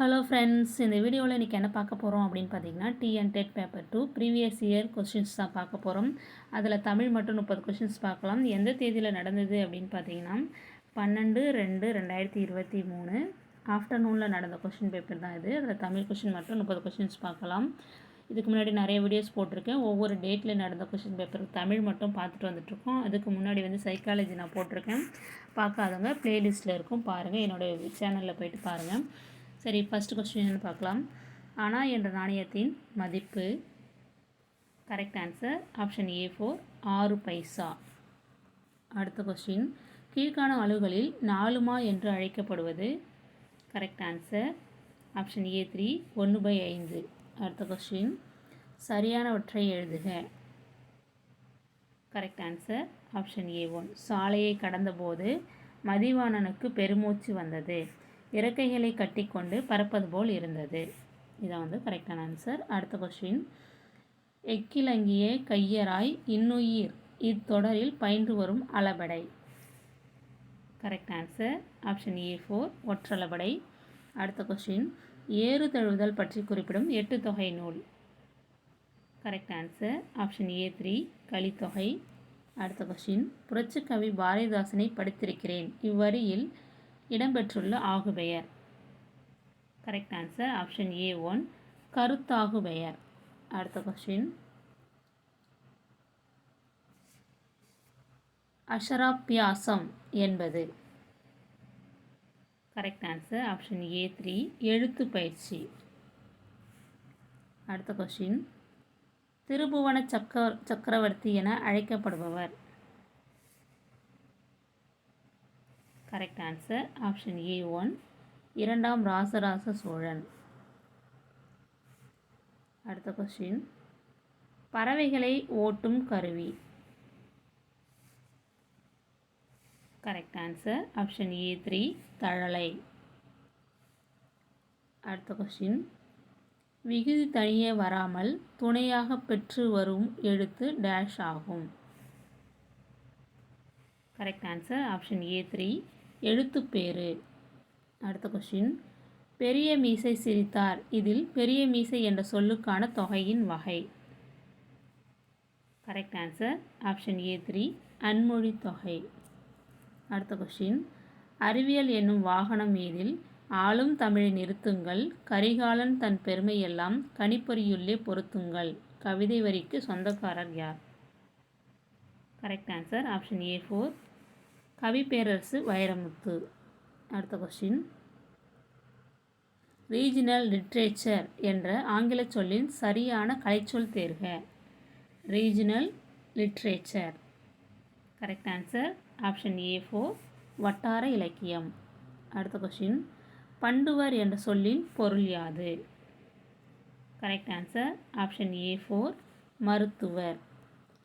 Hello friends, இந்த வீடியோவில் இன்றைக்கி என்ன பார்க்க போகிறோம் அப்படின்னு பார்த்தீங்கன்னா, TNTET paper 2 previous year questions தான் பார்க்க போகிறோம். அதில் தமிழ் மட்டும் 30 கொஸ்டின்ஸ் பார்க்கலாம். எந்த தேதியில் நடந்தது அப்படின்னு பார்த்தீங்கன்னா 12/2/2023 ஆஃப்டர்நூனில் நடந்த கொஸ்டின் பேப்பர் தான் இது. அதில் தமிழ் கொஸ்டின் மட்டும் 30 கொஸ்டின்ஸ் பார்க்கலாம். இதுக்கு முன்னாடி நிறைய வீடியோஸ் போட்டிருக்கேன். ஒவ்வொரு டேட்டில் நடந்த கொஸ்டின் பேப்பர் தமிழ் மட்டும் பார்த்துட்டு வந்துட்டுருக்கோம். அதுக்கு முன்னாடி சைக்காலஜி நான் போட்டிருக்கேன். பார்க்காதவங்க ப்ளேலிஸ்ட்டில் இருக்கும், பாருங்கள். என்னோடய சேனலில் போய்ட்டு பாருங்கள். சரி, ஃபஸ்ட்டு கொஸ்டின் பார்க்கலாம். அணா என்ற நாணயத்தின் மதிப்பு. கரெக்ட் ஆன்சர் ஆப்ஷன் A4 6 பைசா. அடுத்த கொஸ்டின், கீழ்காணும் அலகுகளில் 4மா என்று அழைக்கப்படுவது. Correct answer option A3 1/5. அடுத்த கொஸ்டின், சரியானவற்றை எழுதுக. கரெக்ட் ஆன்சர் ஆப்ஷன் A1 சாலையை கடந்தபோது மதிவாணனுக்கு பெருமூச்சு வந்தது. இறக்கைகளை கட்டிக்கொண்டு பறப்பது போல் இருந்தது. இதான் கரெக்டான ஆன்சர். அடுத்த கொஸ்டின், எக்கிலங்கிய கையராய் இன்னுயிர் இத்தொடரில் பயின்று வரும் அளபடை. கரெக்ட் ஆன்சர் ஆப்ஷன் A4 ஒற்றளபடை. அடுத்த கொஸ்டின், ஏறு தழுவுதல் பற்றி குறிப்பிடும் 8 தொகை நூல். கரெக்ட் ஆன்சர் ஆப்ஷன் A3 கலித்தொகை. அடுத்த கொஸ்டின், புரட்சிக்கவி பாரதிதாசனை படித்திருக்கிறேன். இவ்வரியில் இடம்பெற்றுள்ள ஆகுபெயர். கரெக்ட் ஆன்சர் ஆப்ஷன் A1 கருத்தாகுபெயர். அடுத்த கொஸ்டின், அக்ஷராபியாசம் என்பது. கரெக்ட் ஆன்சர் ஆப்ஷன் A3 எழுத்து பயிற்சி. அடுத்த கொஸ்டின், திருபுவன சக்கரவர்த்தி என அழைக்கப்படுபவர். கரெக்ட் ஆன்சர் ஆப்ஷன் A1 இரண்டாம் ராசராச சோழன். அடுத்த கொஸ்டின், பறவைகளை ஓட்டும் கருவி. Correct answer option A3 தழலை. அடுத்த கொஸ்டின், விகுதி தனியே வராமல் துணையாக பெற்று வரும் எழுத்து டேஷ் ஆகும். Correct answer option A3 எழுத்துப்பேறு. அடுத்த கொஸ்டின், பெரிய மீசை சிரித்தார். இதில் பெரிய மீசை என்ற சொல்லுக்கான தொகையின் வகை. கரெக்ட் ஆன்சர் ஆப்ஷன் A3 அன்மொழி தொகை. அடுத்த கொஸ்டின், அறிவியல் என்னும் வாகனம் மீதில் ஆளும் தமிழை நிறுத்துங்கள், கரிகாலன் தன் பெருமையெல்லாம் கணிப்பொறியுள்ளே பொருத்துங்கள். கவிதை வரிக்கு சொந்தக்காரர் யார்? கரெக்ட் ஆன்சர் ஆப்ஷன் A4 கவிப்பேரரசு வைரமுத்து. அடுத்த கொஸ்டின், ரீஜினல் லிட்ரேச்சர் என்ற ஆங்கில சொல்லின் சரியான கலைச்சொல் தேர்க. Regional literature. Correct answer option A4 வட்டார இலக்கியம். அடுத்த கொஸ்டின், பண்டுவர் என்ற சொல்லின் பொருள் யாது? கரெக்ட் ஆன்சர் ஆப்ஷன் A4 மருத்துவர்.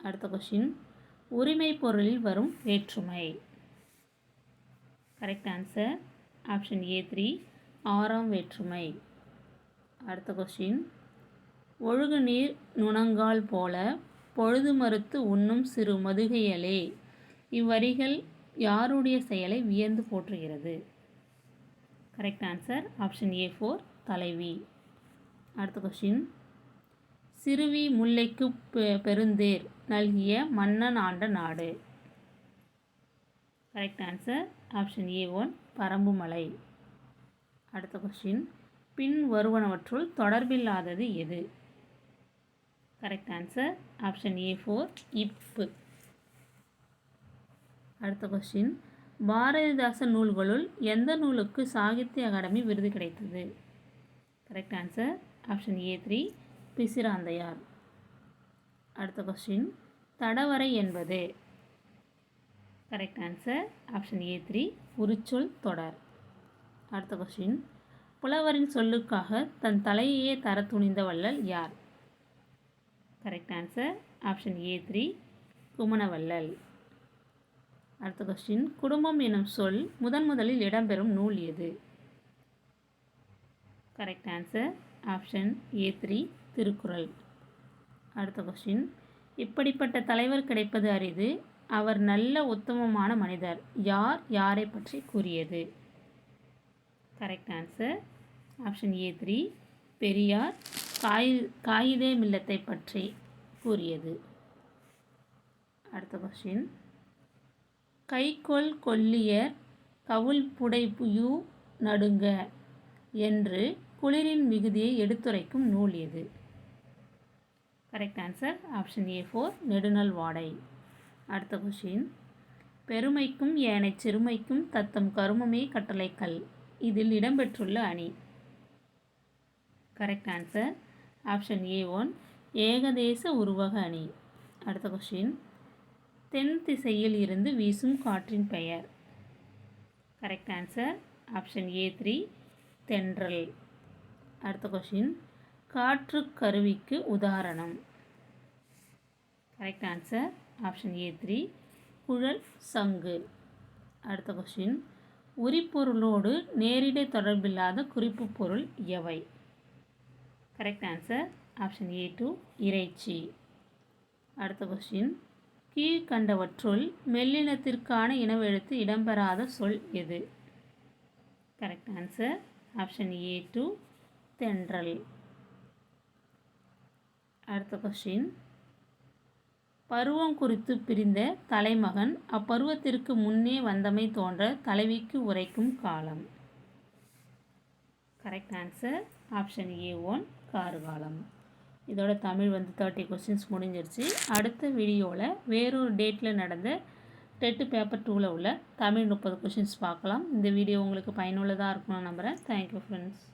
அடுத்த கொஸ்டின், உரிமை பொருளில் வரும் வேற்றுமை. கரெக்ட் ஆன்சர் ஆப்ஷன் A3 ஆறாம் வேற்றுமை. அடுத்த கொஸ்டின், ஒழுகு நீர் நுணங்கால் போல பொழுது மறுத்து உண்ணும் சிறு மதுகையலே. இவ்வரிகள் யாருடைய செயலை வியந்து போற்றுகிறது? கரெக்ட் ஆன்சர் ஆப்ஷன் A4 தலைவி. அடுத்த கொஸ்டின், சிறுவி முல்லைக்கு பெருந்தேர் நல்கிய மன்னன் ஆண்ட நாடு. Correct answer option A1 Parambumalai. அடுத்த கொஸ்டின், பின் வருவனவற்றுள் தொடர்பில்லாதது எது? கரெக்ட் ஆன்சர் ஆப்ஷன் A4 இப்பு. அடுத்த கொஸ்டின், பாரதிதாச நூல்களுள் எந்த நூலுக்கு சாகித்ய அகாடமி விருது கிடைத்தது? Correct answer option A3 Pisiranthaiyar. அடுத்த கொஸ்டின், தடவரை என்பது. கரெக்ட் ஆன்சர் ஆப்ஷன் A3 உரிச்சொல் தொடர். அடுத்த கொஸ்டின், புலவரின் சொல்லுக்காக தன் தலையையே தர துணிந்த வள்ளல் யார்? Correct answer option A3 குமணவள்ளல். அடுத்த கொஸ்டின், குடும்பம் எனும் சொல் முதலில் இடம்பெறும் நூல் எது? Correct answer option A3 Thirukkural. அடுத்த கொஸ்டின், இப்படிப்பட்ட தலைவர் கிடைப்பது அரிது, அவர் நல்ல உத்தமமான மனிதர். யார் யாரை பற்றி கூறியது? Correct answer option A 3. Periyar காயிதே மில்லத்தை பற்றி கூறியது. அடுத்த கொஸ்டின். கைக்கொள் கொல்லியர் கவுள் புடைப்புயு நடுங்க என்று குளிரின் மிகுதியை எடுத்துரைக்கும் நூல் எது? கரெக்ட் ஆன்சர் ஆப்ஷன் ஏ 4. நெடுநல் வாடை. அடுத்த கொஸ்டின். பெருமைக்கும் ஏனை சிறுமைக்கும் தத்தம் கருமமே கட்டளைக்கல் இதில் இடம்பெற்றுள்ள அணி. கரெக்ட் ஆன்சர் ஆப்ஷன் ஏ 1. ஏகதேச உருவக அணி. அடுத்த கொஸ்டின். தென் திசையில் இருந்து வீசும் காற்றின் பெயர். Correct answer option A 3. தென்றல். அடுத்த கொஸ்டின். காற்று கருவிக்கு உதாரணம். Correct answer option A 3. குழல் சங்கு. அடுத்த கொஸ்டின். உரிப்பொருளோடு நேரிடை தொடர்பில்லாத குறிப்பு பொருள் எவை? கரெக்ட் ஆன்சர் ஆப்ஷன் ஏ 2. இறைச்சி. அடுத்த கொஸ்டின். கீழ்கண்டவற்றுள் மெல்லினத்திற்கான இனவெழுத்து இடம்பெறாத சொல் எது? கரெக்ட் ஆன்சர் ஆப்ஷன் ஏ 2. தென்றல். அடுத்த கொஸ்டின். பருவம் குறித்து பிரிந்த தலைமகன் அப்பருவத்திற்கு முன்னே வந்தமை தோன்ற தலைவிக்கு உரைக்கும் காலம். கரெக்ட் ஆன்சர் ஆப்ஷன் ஏ 1. கார்காலம். இதோட தமிழ் 30 கொஸ்டின்ஸ் முடிஞ்சிருச்சு. அடுத்த வீடியோவில் வேறொரு டேட்டில் நடந்த டெட் பேப்பர் 2ல் உள்ள தமிழ் 30 கொஸ்டின்ஸ் பார்க்கலாம். இந்த வீடியோ உங்களுக்கு பயனுள்ளதாக இருக்கணும்னு நம்புகிறேன். Thank you friends.